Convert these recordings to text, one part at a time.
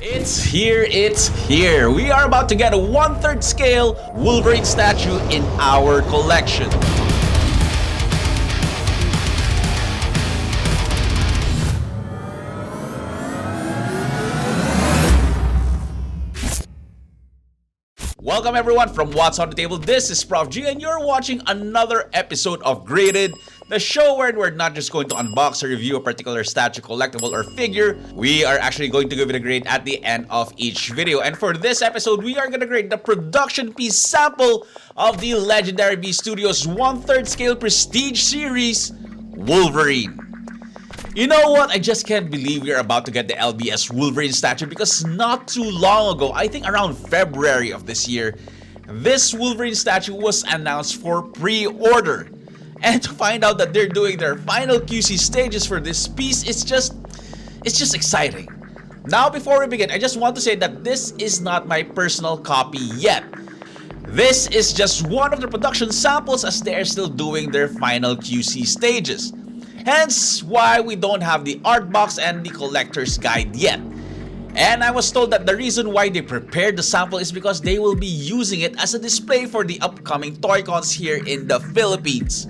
It's here. We are about to get a 1/3 scale Wolverine statue in our collection. Welcome everyone from What's on the Table. This is Prof G and you're watching another episode of Graded, the show where we're not just going to unbox or review a particular statue, collectible, or figure. We are actually going to give it a grade at the end of each video. And for this episode, we are going to grade the production piece sample of the legendary B Studios 1/3 scale Prestige Series Wolverine. You know what? I just can't believe we're about to get the LBS Wolverine statue because not too long ago, I think around February of this year, this Wolverine statue was announced for pre-order. And to find out that they're doing their final QC stages for this piece, it's just exciting. Now, before we begin, I just want to say that this is not my personal copy yet. This is just one of the production samples as they're still doing their final QC stages. Hence why we don't have the art box and the collector's guide yet. And I was told that the reason why they prepared the sample is because they will be using it as a display for the upcoming Toy Cons here in the Philippines.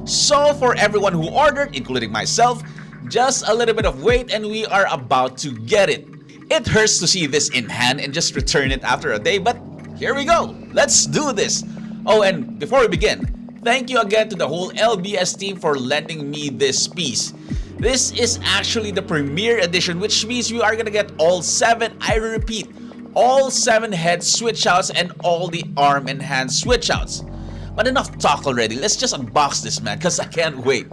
So for everyone who ordered, including myself, just a little bit of wait and we are about to get it. It hurts to see this in hand and just return it after a day, but here we go. Let's do this. Oh, and before we begin, thank you again to the whole LBS team for lending me this piece. This is actually the premiere edition, which means we are gonna get all 7, I repeat, all 7 head switch outs and all the arm and hand switch outs. But enough talk already, let's just unbox this, man, cause I can't wait.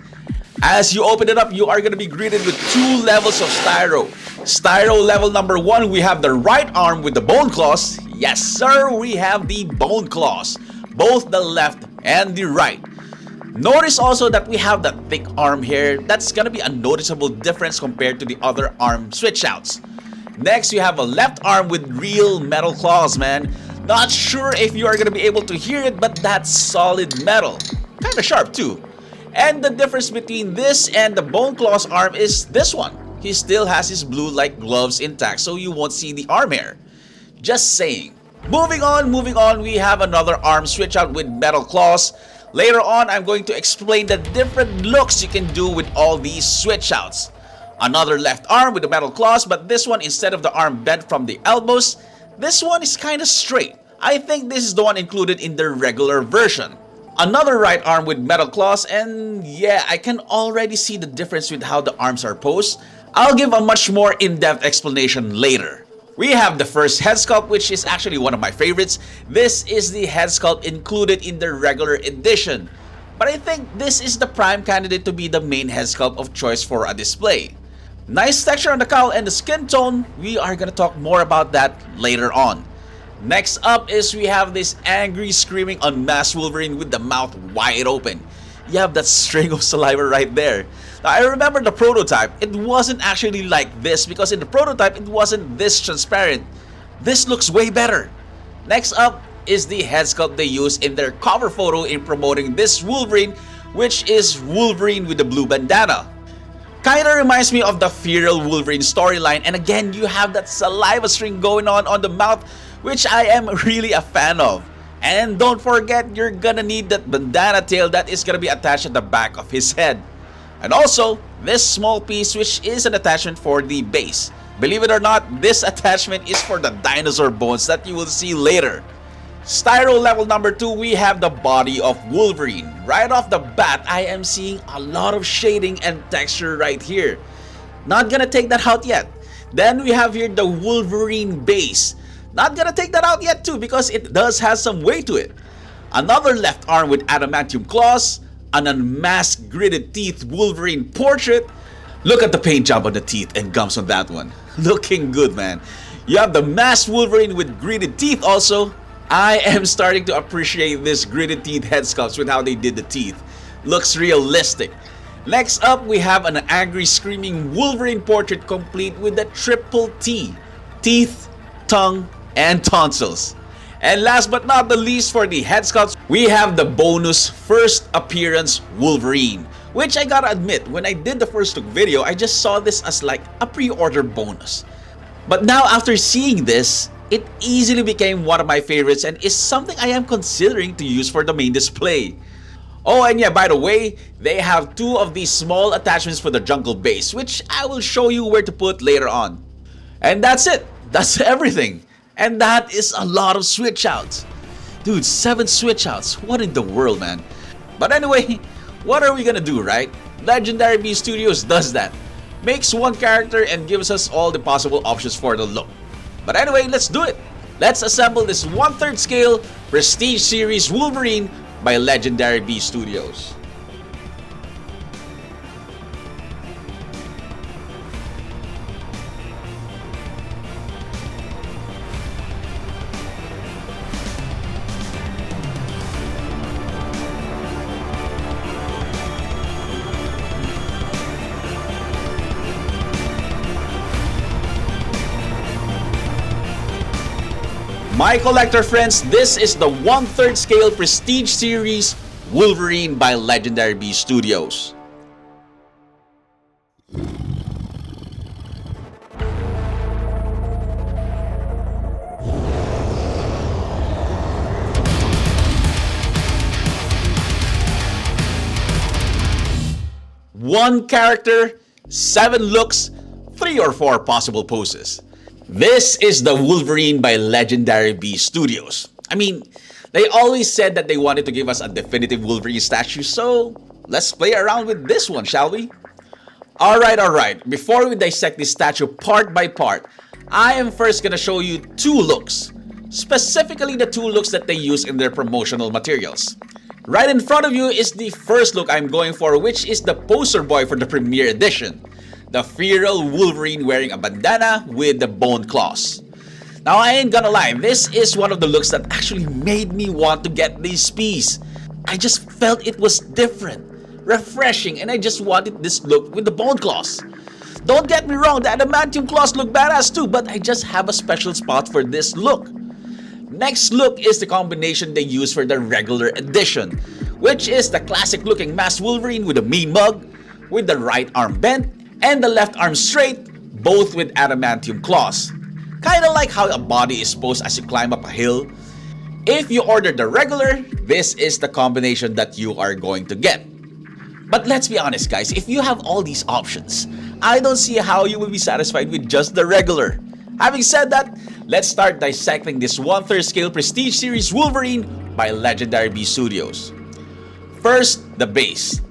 As you open it up, you are gonna be greeted with 2 levels of styro. Styro level number 1, we have the right arm with the bone claws. Yes sir, we have the bone claws, both the left and the right. Notice also that we have the thick arm here. That's gonna be a noticeable difference compared to the other arm switch outs. Next, you have a left arm with real metal claws, man. Not sure if you are gonna be able to hear it, but that's solid metal. Kinda sharp too. And the difference between this and the bone claws arm is this one. He still has his blue-like gloves intact, so you won't see the arm hair. Just saying. Moving on, we have another arm switch out with metal claws. Later on, I'm going to explain the different looks you can do with all these switch outs. Another left arm with the metal claws, but this one, instead of the arm bent from the elbows, this one is kind of straight. I think this is the one included in the regular version. Another right arm with metal claws, and yeah, I can already see the difference with how the arms are posed. I'll give a much more in-depth explanation later. We have the first head sculpt, which is actually one of my favorites. This is the head sculpt included in the regular edition. But I think this is the prime candidate to be the main head sculpt of choice for a display. Nice texture on the cowl and the skin tone. We are gonna talk more about that later on. Next up is we have this angry, screaming, unmasked Wolverine with the mouth wide open. You have that string of saliva right there. Now, I remember the prototype. It wasn't actually like this because in the prototype, it wasn't this transparent. This looks way better. Next up is the head sculpt they used in their cover photo in promoting this Wolverine, which is Wolverine with the blue bandana. Kinda reminds me of the Feral Wolverine storyline, and again, you have that saliva string going on the mouth, which I am really a fan of. And don't forget, you're gonna need that bandana tail that is gonna be attached at the back of his head. And also, this small piece which is an attachment for the base. Believe it or not, this attachment is for the dinosaur bones that you will see later. Styro level number 2, we have the body of Wolverine. Right off the bat, I am seeing a lot of shading and texture right here. Not gonna take that out yet. Then we have here the Wolverine base. Not gonna take that out yet too because it does have some weight to it. Another left arm with adamantium claws. An unmasked gritted teeth Wolverine portrait. Look at the paint job on the teeth and gums on that one. Looking good, man. You have the masked Wolverine with gritted teeth also. I am starting to appreciate this gritted teeth head sculpts with how they did the teeth. Looks realistic. Next up, we have an angry screaming Wolverine portrait complete with the triple T. Teeth, tongue, and tonsils. And last but not the least, for the head sculpts, we have the bonus first appearance Wolverine. Which I gotta admit, when I did the first look video, I just saw this as like a pre-order bonus. But now after seeing this, it easily became one of my favorites and is something I am considering to use for the main display. Oh, and yeah, by the way, they have two of these small attachments for the jungle base, which I will show you where to put later on. And that's it. That's everything. And that is a lot of switch outs. Dude, 7 switch outs. What in the world, man? But anyway, what are we gonna do, right? Legendary Bee Studios does that. Makes one character and gives us all the possible options for the look. But anyway, let's do it. Let's assemble this 1/3 scale Prestige Series Wolverine by Legendary Bee Studios. My collector friends, this is the 1/3 scale Prestige Series Wolverine by Legendary Bee Studios. One character, 7 looks, 3 or 4 possible poses. This is the Wolverine by Legendary Bee Studios. I mean, they always said that they wanted to give us a definitive Wolverine statue, so let's play around with this one, shall we? Alright. Before we dissect this statue part by part, I am first gonna show you 2 looks. Specifically the 2 looks that they use in their promotional materials. Right in front of you is the first look I'm going for, which is the poster boy for the premiere edition. The feral Wolverine wearing a bandana with the bone claws. Now I ain't gonna lie, this is one of the looks that actually made me want to get this piece. I just felt it was different, refreshing, and I just wanted this look with the bone claws. Don't get me wrong, the adamantium claws look badass too, but I just have a special spot for this look. Next look is the combination they use for the regular edition, which is the classic looking masked Wolverine with a mean mug, with the right arm bent, and the left arm straight, both with adamantium claws. Kinda like how a body is posed as you climb up a hill. If you order the regular, this is the combination that you are going to get. But let's be honest guys, if you have all these options, I don't see how you will be satisfied with just the regular. Having said that, let's start dissecting this 1/3 scale Prestige Series Wolverine by Legendary Bee Studios. First, the base.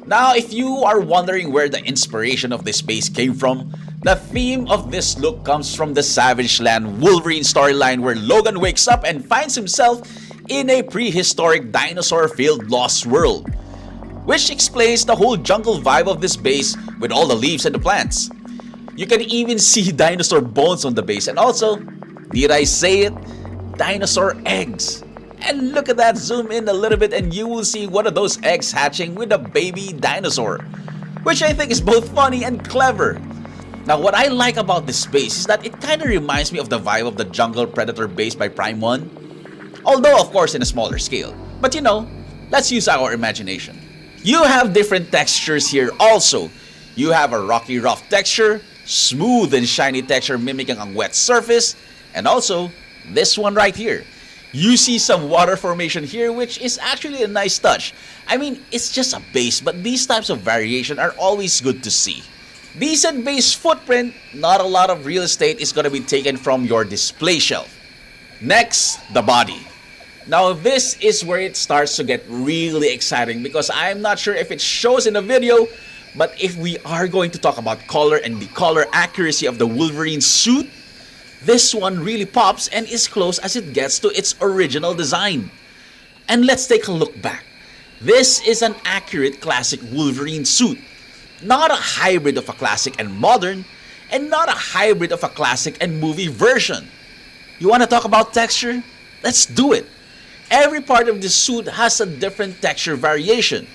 Now, if you are wondering where the inspiration of this base came from, the theme of this look comes from the Savage Land Wolverine storyline where Logan wakes up and finds himself in a prehistoric dinosaur-filled lost world, which explains the whole jungle vibe of this base with all the leaves and the plants. You can even see dinosaur bones on the base, and also, did I say it? Dinosaur eggs. And look at that, zoom in a little bit and you will see one of those eggs hatching with a baby dinosaur, which I think is both funny and clever. Now what I like about this base is that it kind of reminds me of the vibe of the Jungle Predator base by Prime 1, although of course in a smaller scale. But you know, let's use our imagination. You have different textures here also. You have a rocky rough texture, smooth and shiny texture mimicking a wet surface, and also this one right here. You see some water formation here, which is actually a nice touch. I mean, it's just a base, but these types of variation are always good to see. Decent base footprint, not a lot of real estate is gonna be taken from your display shelf. Next, the body. Now this is where it starts to get really exciting because I'm not sure if it shows in the video, but if we are going to talk about color and the color accuracy of the Wolverine suit, this one really pops and is close as it gets to its original design. And let's take a look back. This is an accurate classic Wolverine suit. Not a hybrid of a classic and modern, and not a hybrid of a classic and movie version. You want to talk about texture? Let's do it. Every part of the suit has a different texture variation.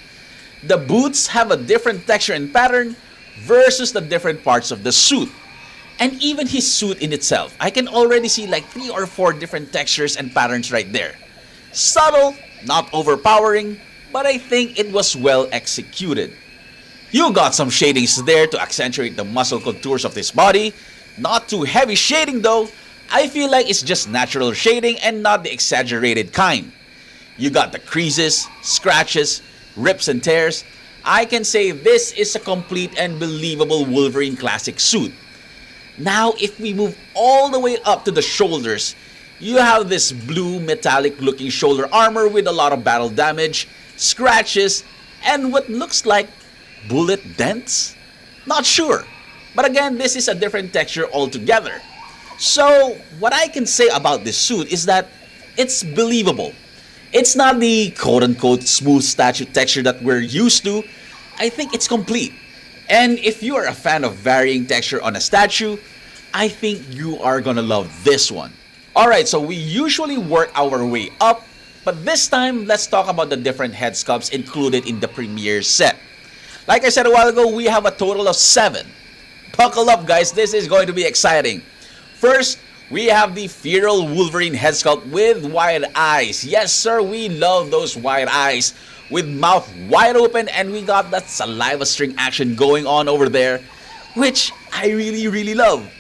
The boots have a different texture and pattern versus the different parts of the suit. And even his suit in itself, I can already see like 3 or 4 different textures and patterns right there. Subtle, not overpowering, but I think it was well executed. You got some shadings there to accentuate the muscle contours of his body. Not too heavy shading though. I feel like it's just natural shading and not the exaggerated kind. You got the creases, scratches, rips and tears. I can say this is a complete and believable Wolverine classic suit. Now if we move all the way up to the shoulders, you have this blue metallic looking shoulder armor with a lot of battle damage, scratches, and what looks like bullet dents? Not sure. But again, this is a different texture altogether. So, what I can say about this suit is that it's believable. It's not the quote-unquote smooth statue texture that we're used to. I think it's complete. And if you are a fan of varying texture on a statue, I think you are gonna love this one. Alright, so we usually work our way up, but this time, let's talk about the different head sculpts included in the premiere set. Like I said a while ago, we have a total of 7. Buckle up guys, this is going to be exciting. First, we have the Feral Wolverine head sculpt with wide eyes. Yes sir, we love those wide eyes with mouth wide open, and we got that saliva string action going on over there, which I really love.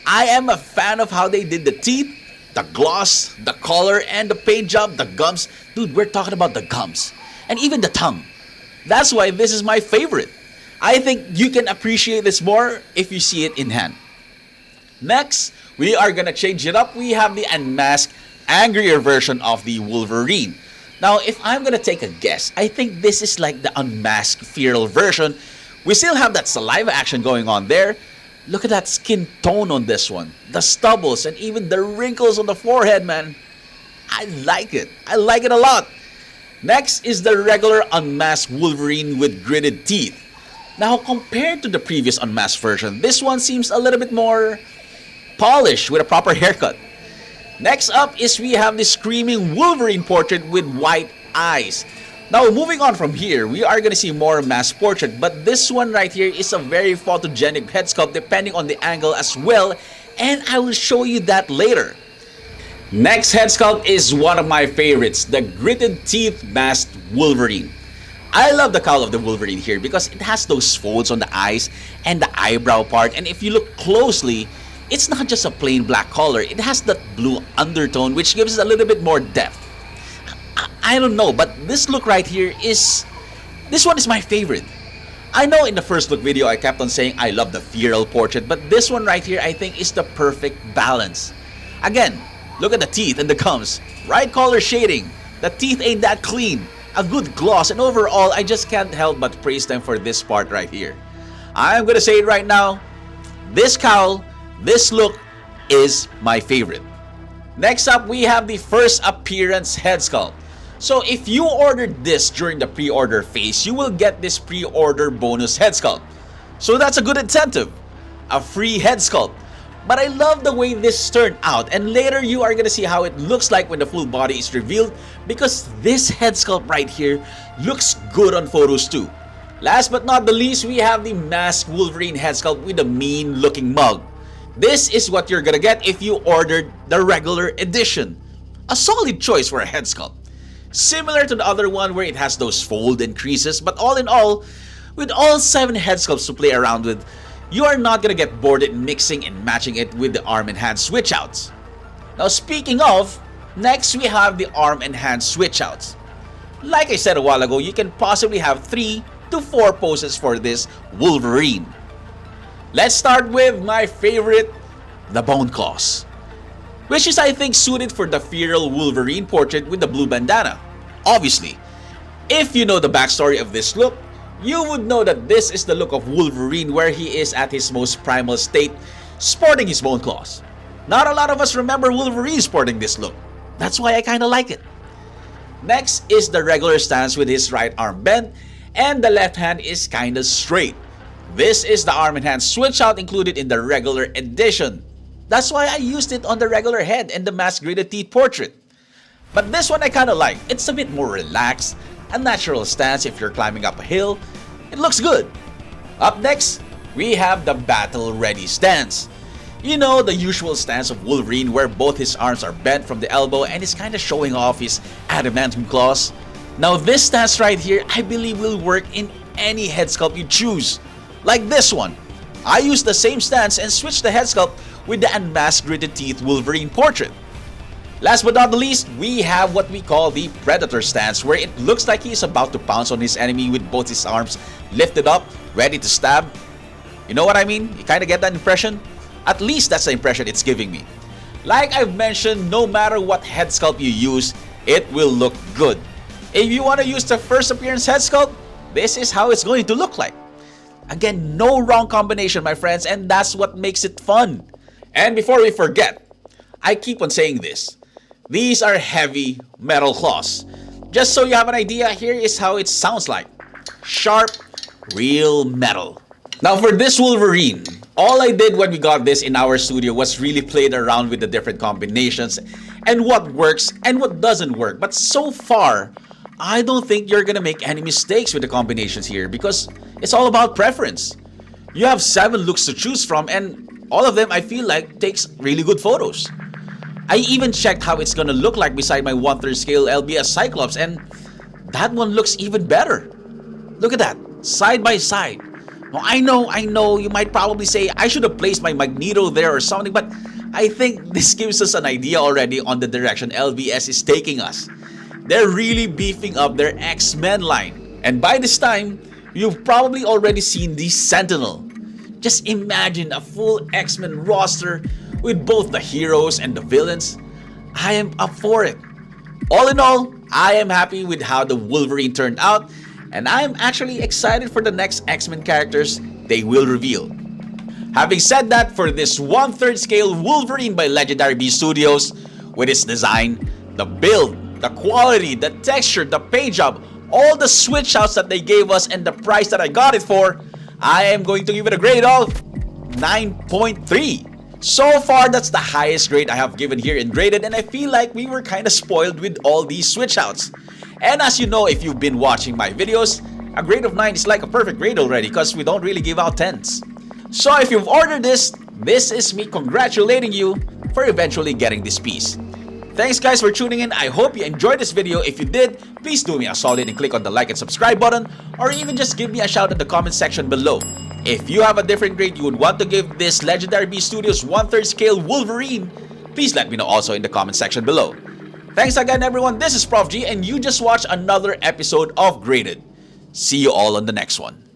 I am a fan of how they did the teeth, the gloss, the color, and the paint job, the gums. Dude, we're talking about the gums. And even the tongue. That's why this is my favorite. I think you can appreciate this more if you see it in hand. Next, we are gonna change it up. We have the unmasked, angrier version of the Wolverine. Now, if I'm gonna take a guess, I think this is like the unmasked feral version. We still have that saliva action going on there. Look at that skin tone on this one. The stubbles and even the wrinkles on the forehead, man. I like it. I like it a lot. Next is the regular unmasked Wolverine with gritted teeth. Now, compared to the previous unmasked version, this one seems a little bit more polished with a proper haircut. Next up is we have the screaming Wolverine portrait with white eyes. Now, moving on from here, we are going to see more masked portrait, but this one right here is a very photogenic head sculpt depending on the angle as well, and I will show you that later. Next head sculpt is one of my favorites, the gritted teeth masked Wolverine. I love the cowl of the Wolverine here because it has those folds on the eyes and the eyebrow part, and if you look closely, it's not just a plain black color, it has that blue undertone which gives it a little bit more depth. I don't know, but this look right here this one is my favorite. I know in the first look video I kept on saying I love the feral portrait, but this one right here I think is the perfect balance. Again, look at the teeth and the gums, right color shading, the teeth ain't that clean, a good gloss, and overall I just can't help but praise them for this part right here. I'm gonna say it right now, this cowl, this look is my favorite. Next up, we have the first appearance head sculpt. So if you ordered this during the pre-order phase, you will get this pre-order bonus head sculpt. So that's a good incentive, a free head sculpt. But I love the way this turned out, and later you are gonna see how it looks like when the full body is revealed, because this head sculpt right here looks good on photos too. Last but not the least, we have the masked Wolverine head sculpt with a mean looking mug. This is what you're gonna get if you ordered the regular edition. A solid choice for a head sculpt. Similar to the other one where it has those fold and creases, but all in all, with all 7 head sculpts to play around with, you are not gonna get bored in mixing and matching it with the arm and hand switch outs. Now speaking of, next we have the arm and hand switch outs. Like I said a while ago, you can possibly have 3 to 4 poses for this Wolverine. Let's start with my favorite, the bone claws, which is I think suited for the feral Wolverine portrait with the blue bandana. Obviously, if you know the backstory of this look, you would know that this is the look of Wolverine where he is at his most primal state, sporting his bone claws. Not a lot of us remember Wolverine sporting this look. That's why I kinda like it. Next is the regular stance with his right arm bent and the left hand is kinda straight. This is the arm and hand switch out included in the regular edition. That's why I used it on the regular head and the masked gritted teeth portrait. But this one I kinda like. It's a bit more relaxed, a natural stance if you're climbing up a hill. It looks good. Up next, we have the battle ready stance. You know, the usual stance of Wolverine where both his arms are bent from the elbow and is kinda showing off his adamantium claws. Now this stance right here I believe will work in any head sculpt you choose. Like this one. I used the same stance and switched the head sculpt with the unmasked gritted teeth Wolverine portrait. Last but not the least, we have what we call the Predator stance, where it looks like he is about to pounce on his enemy with both his arms lifted up, ready to stab. You know what I mean? You kind of get that impression? At least that's the impression it's giving me. Like I've mentioned, no matter what head sculpt you use, it will look good. If you want to use the first appearance head sculpt, this is how it's going to look like. Again, no wrong combination, my friends, and that's what makes it fun. And before we forget, I keep on saying this. These are heavy metal claws. Just so you have an idea, here is how it sounds like. Sharp, real metal. Now for this Wolverine, all I did when we got this in our studio was really played around with the different combinations and what works and what doesn't work. But so far, I don't think you're gonna make any mistakes with the combinations here because it's all about preference. You have 7 looks to choose from and all of them I feel like takes really good photos. I even checked how it's gonna look like beside my 1/3 scale LBS Cyclops and that one looks even better. Look at that, side by side. Now, I know, you might probably say I should have placed my Magneto there or something, but I think this gives us an idea already on the direction LBS is taking us. They're really beefing up their X-Men line. And by this time, you've probably already seen the Sentinel. Just imagine a full X-Men roster with both the heroes and the villains. I am up for it. All in all, I am happy with how the Wolverine turned out, and I am actually excited for the next X-Men characters they will reveal. Having said that, for this 1/3 scale Wolverine by Legendary Beast Studios, with its design, the build, the quality, the texture, the paint job, all the switch outs that they gave us and the price that I got it for, I am going to give it a grade of 9.3. So far, that's the highest grade I have given here in Graded, and I feel like we were kind of spoiled with all these switch outs. And as you know, if you've been watching my videos, a grade of 9 is like a perfect grade already because we don't really give out 10s. So if you've ordered this is me congratulating you for eventually getting this piece. Thanks guys for tuning in. I hope you enjoyed this video. If you did, please do me a solid and click on the like and subscribe button, or even just give me a shout in the comment section below. If you have a different grade you would want to give this Legendary Beast Studios 1/3 scale Wolverine, please let me know also in the comment section below. Thanks again everyone, this is Prof G and you just watched another episode of Graded. See you all on the next one.